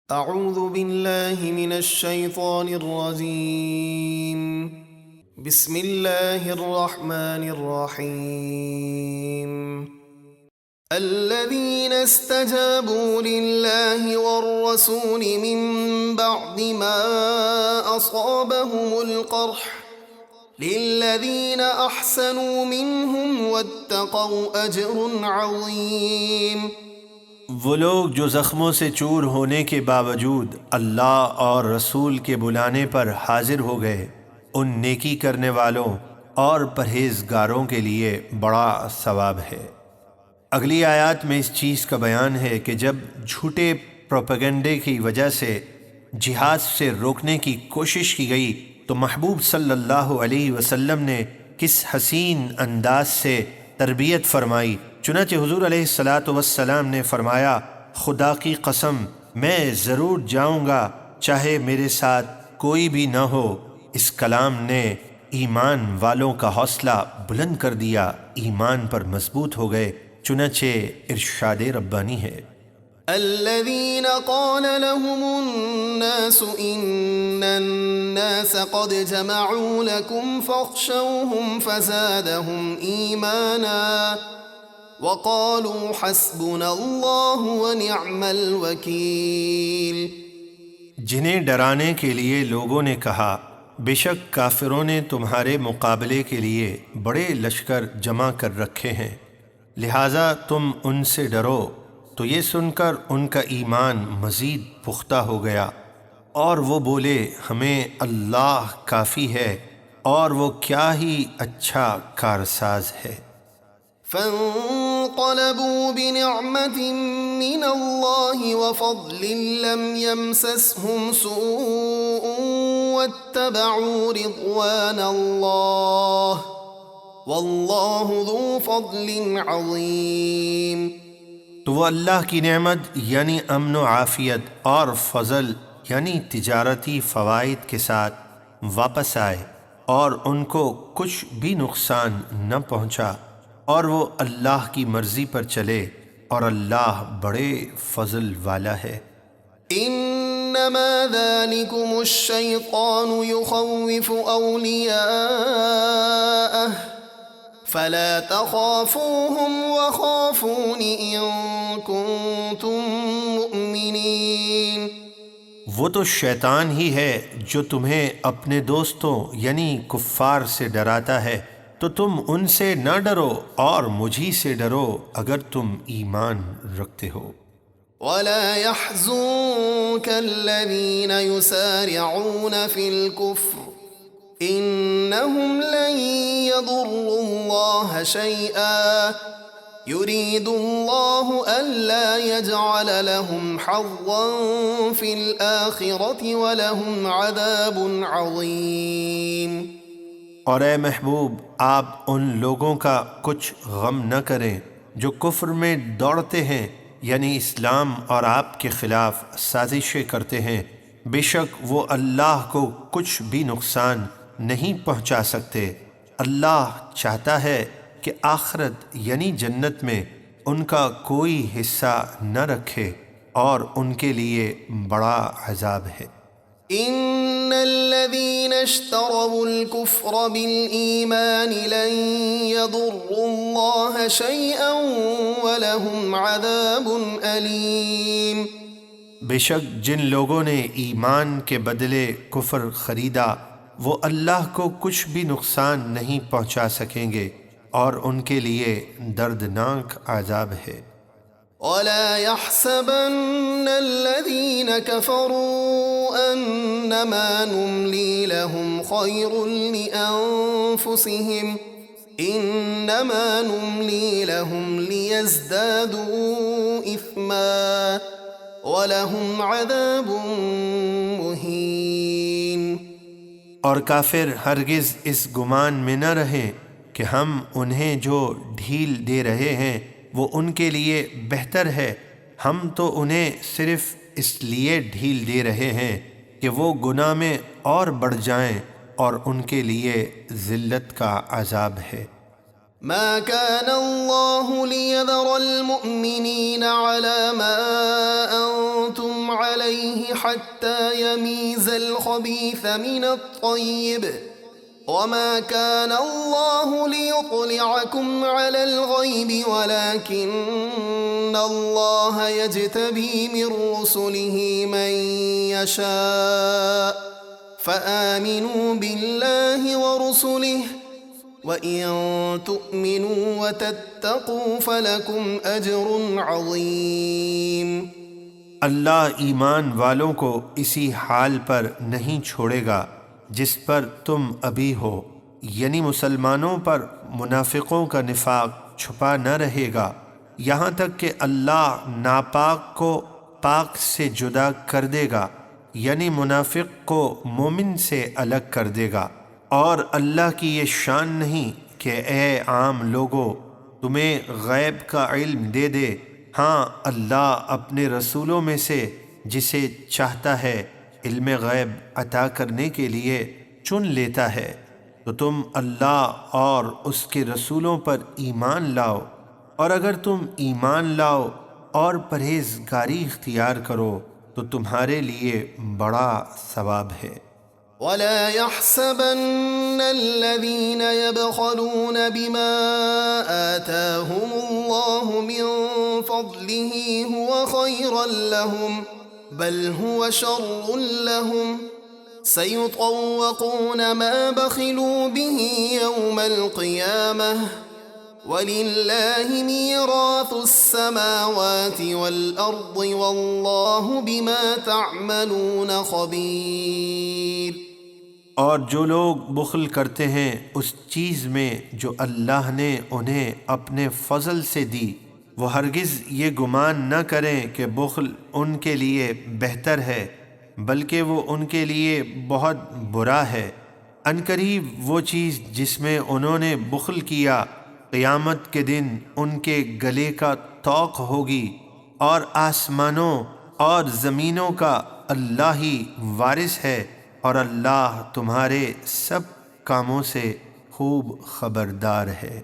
اعوذ باللہ من الشیطان الرجیم بسم اللہ الرحمن الرحیم الذین استجابوا للہ والرسول من بعد ما اصابهم القرح للذین احسنوا منہم واتقوا اجر عظیم۔ وہ لوگ جو زخموں سے چور ہونے کے باوجود اللہ اور رسول کے بلانے پر حاضر ہو گئے، ان نیکی کرنے والوں اور پرہیزگاروں کے لیے بڑا ثواب ہے۔ اگلی آیات میں اس چیز کا بیان ہے کہ جب جھوٹے پروپیگنڈے کی وجہ سے جہاد سے روکنے کی کوشش کی گئی تو محبوب صلی اللہ علیہ وسلم نے کس حسین انداز سے تربیت فرمائی۔ چنانچہ حضور علیہ السلام نے فرمایا، خدا کی قسم میں ضرور جاؤں گا چاہے میرے ساتھ کوئی بھی نہ ہو۔ اس کلام نے ایمان والوں کا حوصلہ بلند کر دیا، ایمان پر مضبوط ہو گئے۔ چنانچہ ارشاد ربانی ہے، الذين قال لهم الناس إن الناس قد جمعوا لكم فاخشوهم فزادهم إيمانا وقالوا حسبنا الله ونعم الوكيل۔ جنہیں ڈرانے کے لیے لوگوں نے کہا، بے شک کافروں نے تمہارے مقابلے کے لیے بڑے لشکر جمع کر رکھے ہیں، لہٰذا تم ان سے ڈرو۔ تو یہ سن کر ان کا ایمان مزید پختہ ہو گیا، اور وہ بولے ہمیں اللہ کافی ہے اور وہ کیا ہی اچھا کارساز ہے۔ فانقلبوا بنعمة من الله وفضل لم يمسسهم سوء واتبعوا رضوان الله والله ذو فضل عظيم۔ تو وہ اللہ کی نعمت یعنی امن و عافیت اور فضل یعنی تجارتی فوائد کے ساتھ واپس آئے، اور ان کو کچھ بھی نقصان نہ پہنچا، اور وہ اللہ کی مرضی پر چلے، اور اللہ بڑے فضل والا ہے۔ انما ذلكم الشیطان یخوف اولیاءہ فلا تخافوهم وخافون ان کنتم مؤمنین۔ وہ تو شیطان ہی ہے جو تمہیں اپنے دوستوں یعنی کفار سے ڈراتا ہے، تو تم ان سے نہ ڈرو اور مجھی سے ڈرو اگر تم ایمان رکھتے ہو۔ ولا يحزنك الذين يسارعون في الكفر إنهم لن يضروا الله شيئا يريد الله ألا يجعل لهم حظا في الآخرة ولهم عذاب عظيم۔ اور اے محبوب، آپ ان لوگوں کا کچھ غم نہ کریں جو کفر میں دوڑتے ہیں، یعنی اسلام اور آپ کے خلاف سازشیں کرتے ہیں۔ بے شک وہ اللہ کو کچھ بھی نقصان نہیں پہنچا سکتے۔ اللہ چاہتا ہے کہ آخرت یعنی جنت میں ان کا کوئی حصہ نہ رکھے، اور ان کے لیے بڑا عذاب ہے۔ ان الذين اشتروا الكفر بالإيمان لن يضروا الله شيئا ولهم عذاب أليم۔ بے شک جن لوگوں نے ایمان کے بدلے کفر خریدا وہ اللہ کو کچھ بھی نقصان نہیں پہنچا سکیں گے، اور ان کے لیے دردناک عذاب ہے۔ ولا يحسبن الذين كفروا انما نملي لهم خير لانفسهم انما نملي لهم ليزدادوا اثما ولهم عذاب مهين۔ اور کافر ہرگز اس گمان میں نہ رہیں کہ ہم انہیں جو ڈھیل دے رہے ہیں وہ ان کے لیے بہتر ہے، ہم تو انہیں صرف اس لیے ڈھیل دے رہے ہیں کہ وہ گناہ میں اور بڑھ جائیں، اور ان کے لیے ذلت کا عذاب ہے۔ ما كان الله ليذر المؤمنين على ما أنتم عليه عليه حتى يميز الخبيث من الطيب وما كان الله ليطلعكم على الغيب ولكن الله يجتبي من رسله من يشاء فآمنوا بالله ورسله وَإِن تُؤْمِنُوا وَتَتَّقُوا فَلَكُمْ أَجْرٌ عَظِيمٌ۔ اللہ ایمان والوں کو اسی حال پر نہیں چھوڑے گا جس پر تم ابھی ہو، یعنی مسلمانوں پر منافقوں کا نفاق چھپا نہ رہے گا یہاں تک کہ اللہ ناپاک کو پاک سے جدا کر دے گا، یعنی منافق کو مومن سے الگ کر دے گا۔ اور اللہ کی یہ شان نہیں کہ اے عام لوگو تمہیں غیب کا علم دے دے، ہاں اللہ اپنے رسولوں میں سے جسے چاہتا ہے علم غیب عطا کرنے کے لیے چن لیتا ہے، تو تم اللہ اور اس کے رسولوں پر ایمان لاؤ، اور اگر تم ایمان لاؤ اور پرہیزگاری اختیار کرو تو تمہارے لیے بڑا ثواب ہے۔ ولا يحسبن الذين يبخلون بما آتاهم الله من فضله هو خيرا لهم بل هو شر لهم سيطوقون ما بخلوا به يوم القيامة وَلِلَّهِ مِيرَاثُ السَّمَاوَاتِ وَالْأَرْضِ وَاللَّهُ بِمَا تَعْمَلُونَ خَبِيرٌ۔ اور جو لوگ بخل کرتے ہیں اس چیز میں جو اللہ نے انہیں اپنے فضل سے دی، وہ ہرگز یہ گمان نہ کریں کہ بخل ان کے لیے بہتر ہے، بلکہ وہ ان کے لیے بہت برا ہے۔ عنقریب وہ چیز جس میں انہوں نے بخل کیا قیامت کے دن ان کے گلے کا طوق ہوگی، اور آسمانوں اور زمینوں کا اللہ ہی وارث ہے، اور اللہ تمہارے سب کاموں سے خوب خبردار ہے۔